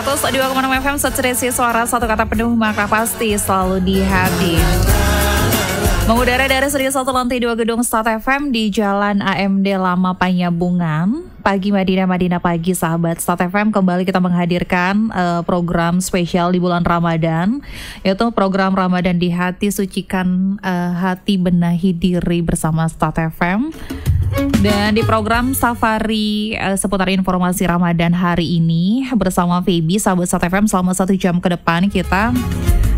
102,6 FM Secerisi suara satu kata penuh maka pasti selalu di hati. Mengudara dari Studio 1 lantai 2 gedung Start FM di Jalan AMD Lama Panyabungan. Pagi Madinah pagi sahabat Start FM, kembali kita menghadirkan program spesial di bulan Ramadan, yaitu program Ramadan di Hati, Sucikan Hati, Benahi Diri bersama Start FM. Dan di program Safari seputar informasi Ramadan hari ini bersama Feby, sahabat Start FM, selama 1 jam ke depan kita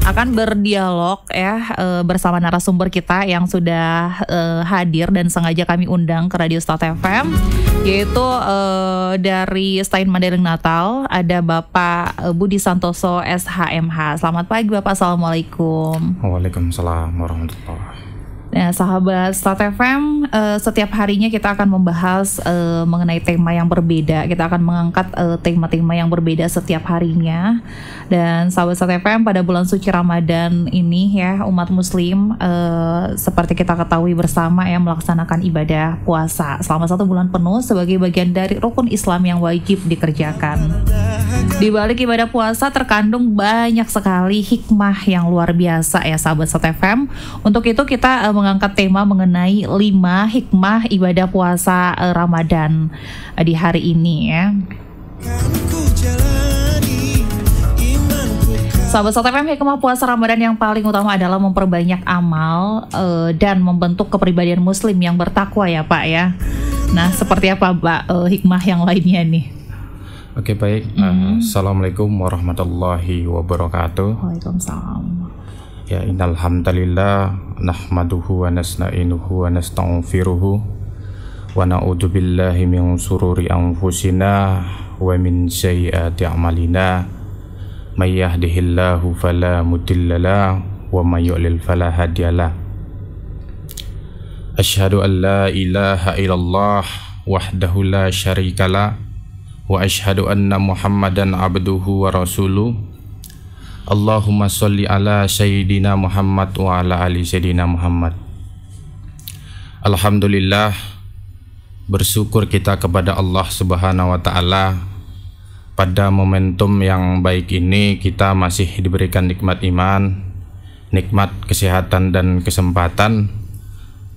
akan berdialog ya bersama narasumber kita yang sudah hadir dan sengaja kami undang ke Radio Start FM, yaitu dari Stein Mandailing Natal ada Bapak Budi Santoso SHMH. Selamat pagi Bapak, Assalamualaikum. Waalaikumsalam warahmatullahi wabarakatuh. Nah, sahabat Start FM, setiap harinya kita akan membahas mengenai tema yang berbeda. Kita akan mengangkat tema-tema yang berbeda setiap harinya. Dan sahabat Start FM, pada bulan suci Ramadan ini ya, umat muslim seperti kita ketahui bersama ya, melaksanakan ibadah puasa selama 1 bulan penuh sebagai bagian dari rukun Islam yang wajib dikerjakan. Di balik ibadah puasa terkandung banyak sekali hikmah yang luar biasa ya sahabat Start FM. Untuk itu kita mengangkat tema mengenai 5 hikmah ibadah puasa Ramadan di hari ini ya. Sahabat Start FM, hikmah puasa Ramadan yang paling utama adalah memperbanyak amal dan membentuk kepribadian muslim yang bertakwa ya Pak ya. Nah, seperti apa Pak hikmah yang lainnya nih? Oke, baik. Assalamualaikum warahmatullahi wabarakatuh. Waalaikumsalam. Ya, innal hamdalillah nahmaduhu wa nasta'inuhu wa nastaghfiruhu wa na'udzu billahi min shururi anfusina wa min sayyiati a'malina. May yahdihillahu fala mudhillalah wa may yudlil fala hadiyalah. Asyhadu an la ilaha illallah wahdahu la syarikalah wa asyhadu anna Muhammadan abduhu wa rasuluh. Allahumma sholli ala sayyidina Muhammad wa ala ali sayyidina Muhammad. Alhamdulillah, bersyukur kita kepada Allah Subhanahu wa taala. Pada momentum yang baik ini kita masih diberikan nikmat iman, nikmat kesehatan dan kesempatan.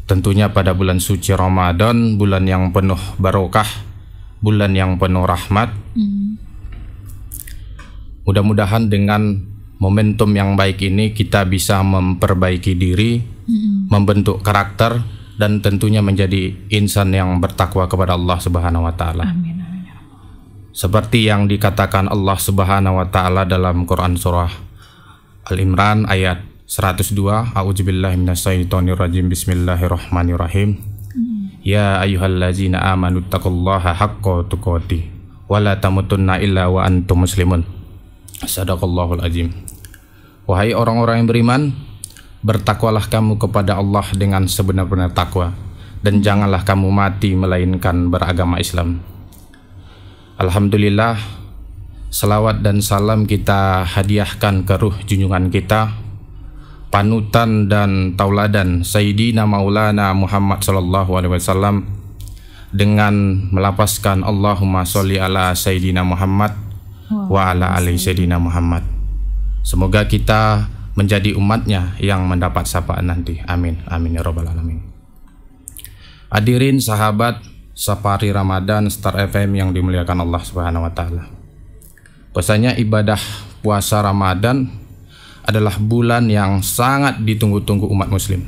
Tentunya pada bulan suci Ramadan, bulan yang penuh barokah, bulan yang penuh rahmat. Mudah-mudahan dengan momentum yang baik ini kita bisa memperbaiki diri, membentuk karakter, dan tentunya menjadi insan yang bertakwa kepada Allah Subhanahu wa taala. Amin. Seperti yang dikatakan Allah Subhanahu wa taala dalam Quran surah Al-Imran ayat 102, A'udzubillahi minasyaitonirrajim, bismillahirrahmanirrahim. Ya ayyuhallazina amanu taqullaha haqqa tuqatih wa la tamutunna illa wa antum muslimun. Sadaqallahul azim. Wahai orang-orang yang beriman, bertakwalah kamu kepada Allah dengan sebenar-benar takwa, dan janganlah kamu mati melainkan beragama Islam. Alhamdulillah, salawat dan salam kita hadiahkan ke ruh junjungan kita, panutan dan tauladan Sayyidina Maulana Muhammad sallallahu alaihi wasallam, dengan melapaskan Allahumma sholli ala Sayyidina Muhammad wa ala ali Sayyidina Muhammad. Semoga kita menjadi umatnya yang mendapat sapaan nanti. Amin. Amin ya rabbal alamin. Hadirin sahabat Safari Ramadan Start FM yang dimuliakan Allah Subhanahu wa taala. Bahwasanya ibadah puasa Ramadan adalah bulan yang sangat ditunggu-tunggu umat muslim.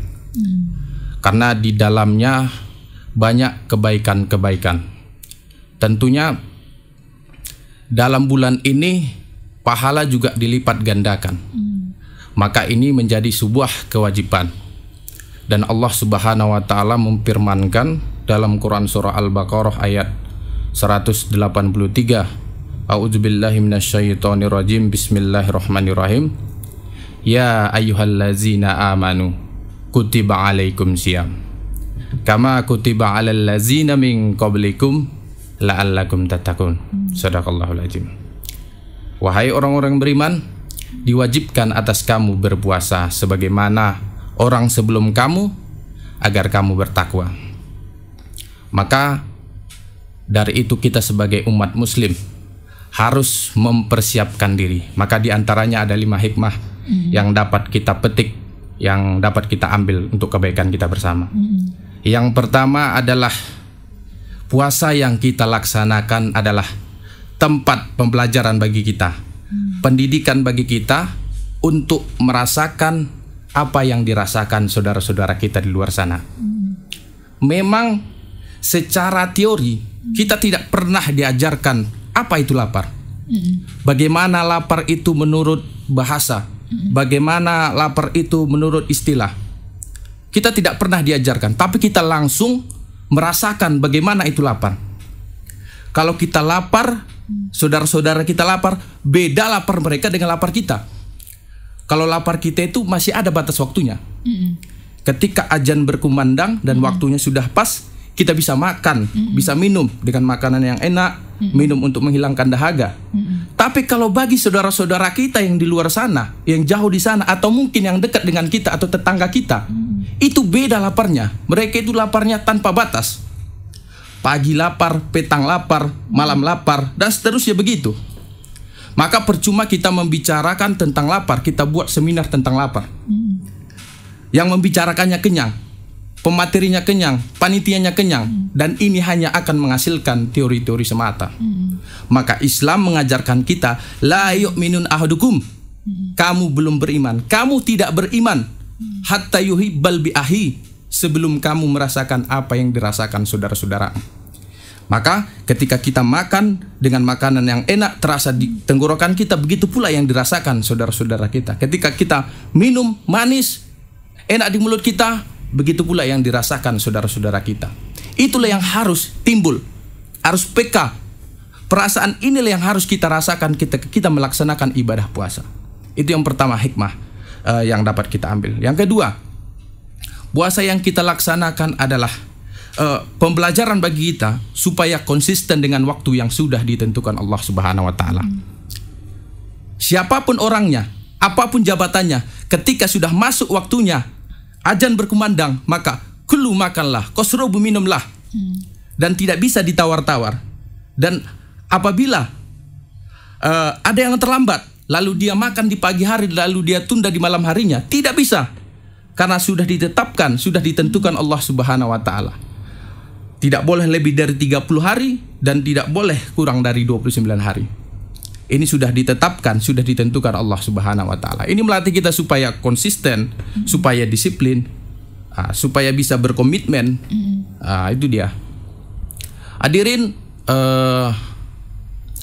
Karena di dalamnya banyak kebaikan-kebaikan. Tentunya dalam bulan ini pahala juga dilipat gandakan. Maka ini menjadi sebuah kewajiban. Dan Allah Subhanahu wa taala memfirmankan dalam Quran surah Al-Baqarah ayat 183, A'udzubillahi minasyaitonirrajim, bismillahirrahmanirrahim. Ya ayyuhallazina amanu kutiba alaikum syiyam kama kutiba alal ladzina min qablikum la'allakum tattaqun. Sadaqallahul azim. Wahai orang-orang beriman, diwajibkan atas kamu berpuasa sebagaimana orang sebelum kamu, agar kamu bertakwa. Maka dari itu kita sebagai umat muslim harus mempersiapkan diri. Maka diantaranya ada 5 hikmah yang dapat kita petik, yang dapat kita ambil untuk kebaikan kita bersama. Yang pertama adalah puasa yang kita laksanakan adalah tempat pembelajaran bagi kita, pendidikan bagi kita untuk merasakan apa yang dirasakan saudara-saudara kita di luar sana. Memang secara teori kita tidak pernah diajarkan apa itu lapar, bagaimana lapar itu menurut bahasa, bagaimana lapar itu menurut istilah. Kita tidak pernah diajarkan, tapi kita langsung merasakan bagaimana itu lapar. Kalau kita lapar, saudara-saudara kita lapar, beda lapar mereka dengan lapar kita. Kalau lapar kita itu masih ada batas waktunya. Ketika azan berkumandang dan waktunya sudah pas, kita bisa makan, bisa minum dengan makanan yang enak, minum untuk menghilangkan dahaga. Tapi kalau bagi saudara-saudara kita yang di luar sana, yang jauh di sana, atau mungkin yang dekat dengan kita atau tetangga kita, itu beda laparnya. Mereka itu laparnya tanpa batas. Pagi lapar, petang lapar, malam lapar, dan seterusnya begitu. Maka percuma kita membicarakan tentang lapar, kita buat seminar tentang lapar. Yang membicarakannya kenyang, pematerinya kenyang, panitianya kenyang, dan ini hanya akan menghasilkan teori-teori semata. Maka Islam mengajarkan kita, la yu'minun ahadukum, kamu belum beriman, kamu tidak beriman, hatta yuhibbal bi ahi, sebelum kamu merasakan apa yang dirasakan saudara-saudara. Maka ketika kita makan dengan makanan yang enak, terasa di tenggorokan kita, begitu pula yang dirasakan saudara-saudara kita. Ketika kita minum manis, enak di mulut kita, begitu pula yang dirasakan saudara-saudara kita. Itulah yang harus timbul, harus peka. Perasaan inilah yang harus kita rasakan kita melaksanakan ibadah puasa. Itu yang pertama hikmah yang dapat kita ambil. Yang kedua, puasa yang kita laksanakan adalah pembelajaran bagi kita supaya konsisten dengan waktu yang sudah ditentukan Allah Subhanahu wa taala. Siapapun orangnya, apapun jabatannya, ketika sudah masuk waktunya azan berkumandang, maka kulu makanlah, kosrobu minumlah, dan tidak bisa ditawar-tawar. Dan apabila ada yang terlambat, lalu dia makan di pagi hari, lalu dia tunda di malam harinya, tidak bisa, karena sudah ditetapkan, sudah ditentukan Allah Subhanahu wa taala. Tidak boleh lebih dari 30 hari dan tidak boleh kurang dari 29 hari. Ini sudah ditetapkan, sudah ditentukan Allah Subhanahu wa taala. Ini melatih kita supaya konsisten, supaya disiplin, supaya bisa berkomitmen. Itu dia. Hadirin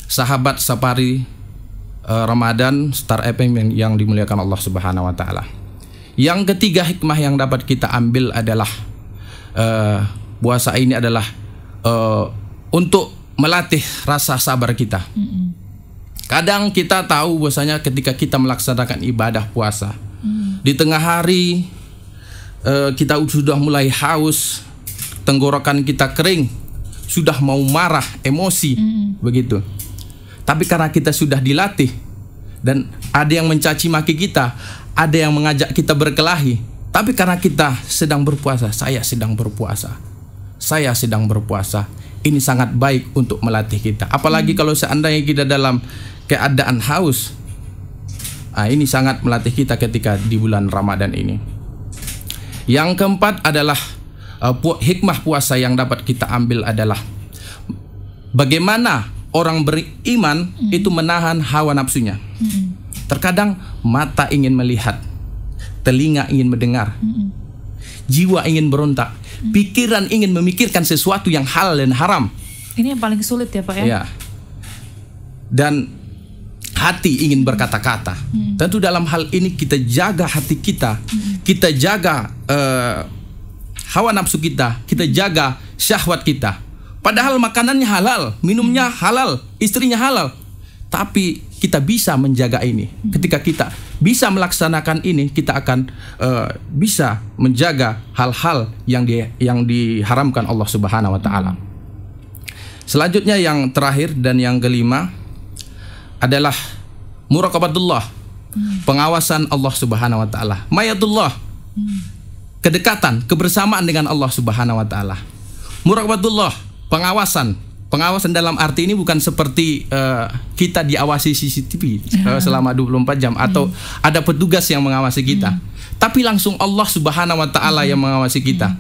sahabat Safari Ramadan Star FM yang dimuliakan Allah Subhanahu wa taala. Yang ketiga hikmah yang dapat kita ambil adalah puasa ini adalah untuk melatih rasa sabar kita. Kadang kita tahu bahwasanya ketika kita melaksanakan ibadah puasa, di tengah hari kita sudah mulai haus, tenggorokan kita kering, sudah mau marah, emosi, begitu. Tapi karena kita sudah dilatih dan ada yang mencaci maki kita, ada yang mengajak kita berkelahi, tapi karena kita sedang berpuasa, saya sedang berpuasa, saya sedang berpuasa, ini sangat baik untuk melatih kita. Apalagi kalau seandainya kita dalam keadaan haus, ini sangat melatih kita ketika di bulan Ramadan ini. Yang keempat adalah hikmah puasa yang dapat kita ambil adalah bagaimana orang beriman itu menahan hawa nafsunya. Terkadang mata ingin melihat, telinga ingin mendengar, jiwa ingin berontak, pikiran ingin memikirkan sesuatu yang halal dan haram. Ini yang paling sulit ya Pak ya? Ya. Dan hati ingin berkata-kata. Tentu dalam hal ini kita jaga hati kita, kita jaga hawa nafsu kita jaga syahwat kita. Padahal makanannya halal, minumnya halal, istrinya halal. Tapi kita bisa menjaga ini. Ketika kita bisa melaksanakan ini, kita akan bisa menjaga hal-hal yang diharamkan Allah Subhanahu wa taala. Selanjutnya yang terakhir dan yang kelima adalah muraqabatullah, pengawasan Allah Subhanahu wa taala. Mayatullah, kedekatan, kebersamaan dengan Allah Subhanahu wa taala. Muraqabatullah, pengawasan, Pengawasan dalam arti ini bukan seperti kita diawasi CCTV selama 24 jam atau ada petugas yang mengawasi kita. Tapi langsung Allah Subhanahu wa taala yang mengawasi kita.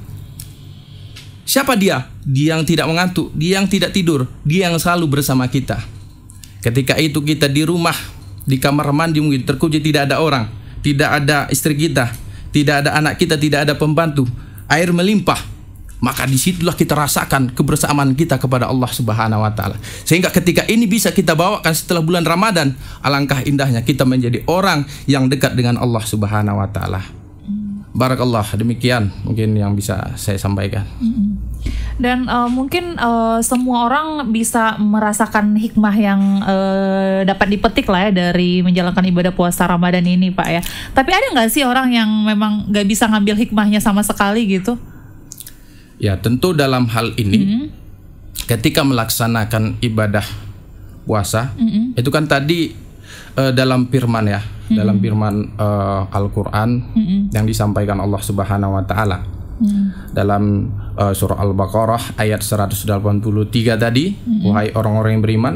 Siapa dia? Dia yang tidak mengantuk, dia yang tidak tidur, dia yang selalu bersama kita. Ketika itu kita di rumah, di kamar mandi mungkin terkunci, tidak ada orang, tidak ada istri kita, tidak ada anak kita, tidak ada pembantu, air melimpah, maka disitulah kita rasakan kebersamaan kita kepada Allah Subhanahu wa taala. Sehingga ketika ini bisa kita bawakan setelah bulan Ramadan, alangkah indahnya kita menjadi orang yang dekat dengan Allah Subhanahu wa taala. Barakallah, demikian mungkin yang bisa saya sampaikan. Dan mungkin semua orang bisa merasakan hikmah yang dapat dipetik lah ya dari menjalankan ibadah puasa Ramadan ini, Pak ya. Tapi ada nggak sih orang yang memang nggak bisa ngambil hikmahnya sama sekali gitu? Ya, tentu dalam hal ini ketika melaksanakan ibadah puasa itu kan tadi dalam firman ya, dalam firman Al-Qur'an yang disampaikan Allah Subhanahu wa taala. Dalam surah Al-Baqarah ayat 183 tadi, wahai orang-orang yang beriman,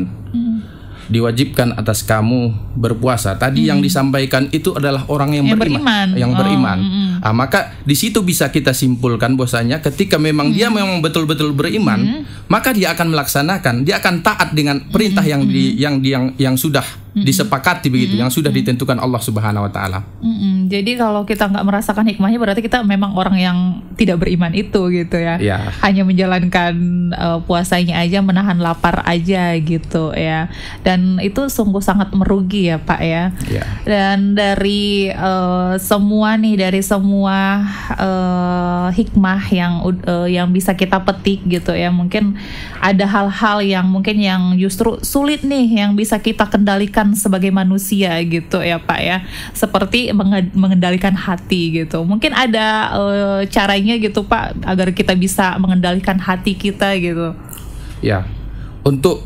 diwajibkan atas kamu berpuasa. Tadi yang disampaikan itu adalah orang yang beriman. Yang beriman. Maka di situ bisa kita simpulkan bahwasanya ketika memang dia memang betul-betul beriman, maka dia akan melaksanakan, dia akan taat dengan perintah yang sudah disepakati begitu, yang sudah ditentukan Allah Subhanahu wa taala. Jadi kalau kita nggak merasakan hikmahnya berarti kita memang orang yang tidak beriman itu gitu ya. Hanya menjalankan puasanya aja, menahan lapar aja gitu ya. Dan itu sungguh sangat merugi ya Pak ya. Dan dari semua hikmah yang bisa kita petik gitu ya, mungkin ada hal-hal yang mungkin yang justru sulit nih yang bisa kita kendalikan sebagai manusia gitu ya Pak ya, seperti mengendalikan hati gitu. Mungkin ada caranya gitu Pak agar kita bisa mengendalikan hati kita gitu. Ya, untuk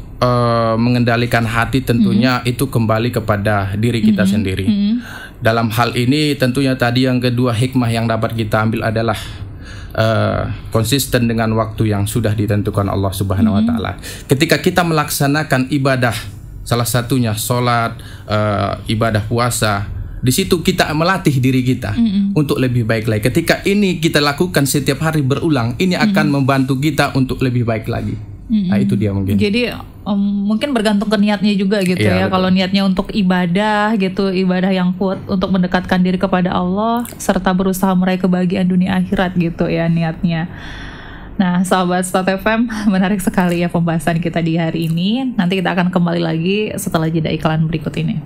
mengendalikan hati tentunya itu kembali kepada diri kita sendiri. Dalam hal ini tentunya tadi yang kedua hikmah yang dapat kita ambil adalah konsisten dengan waktu yang sudah ditentukan Allah Subhanahu wa taala. Ketika kita melaksanakan ibadah, salah satunya sholat, ibadah puasa, di situ kita melatih diri kita untuk lebih baik lagi. Ketika ini kita lakukan setiap hari berulang, ini akan membantu kita untuk lebih baik lagi. Nah itu dia mungkin. Jadi mungkin bergantung ke niatnya juga gitu ya. Kalau niatnya untuk ibadah gitu, ibadah yang kuat untuk mendekatkan diri kepada Allah serta berusaha meraih kebahagiaan dunia akhirat gitu ya niatnya. Nah, sahabat Start FM, menarik sekali ya pembahasan kita di hari ini. Nanti kita akan kembali lagi setelah jeda iklan berikut ini.